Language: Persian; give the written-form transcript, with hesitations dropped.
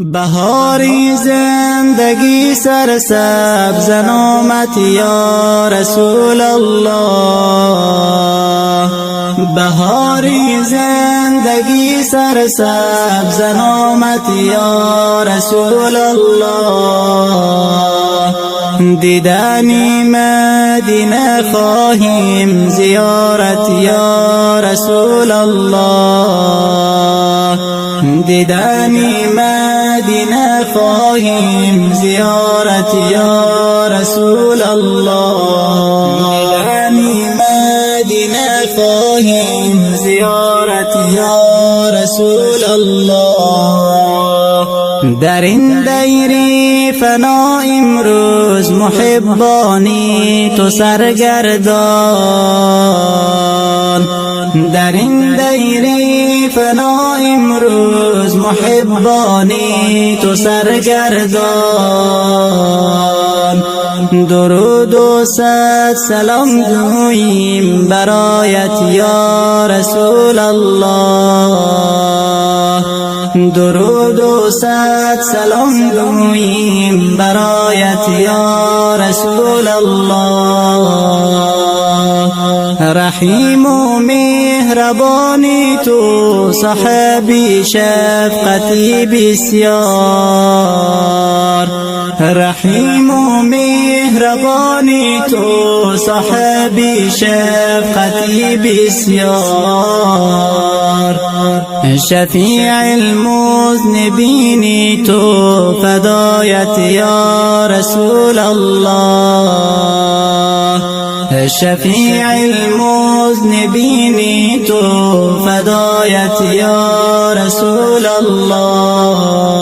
بهاری زندگی سرسبز نامت یا رسول الله. بهاری زندگی سرسبز نامت یا رسول الله. دیدنی مدینه خواهیم زیارت یا رسول الله. دیدنی مدینه خواهیم زیارت یا رسول الله. دیدنی مدینه خواهیم زیارت یا رسول الله. در این دیر فنا امروز محبانی تو سرگردان. در این دیر فنا امروز محبانی تو سرگردان. درود و صد سلام گوییم برایت یا رسول الله. درود و صد سلام گوییم برایت یا رسول الله. رحیم و مهربانی تو صاحبی شفقتی بسیار. رحیم و مهربانی تو صاحبی شفقتی بسیار. شفیع المذنبین تو فدایت یا رسول الله. شفیع المذنبین تو فدایت یا رسول الله.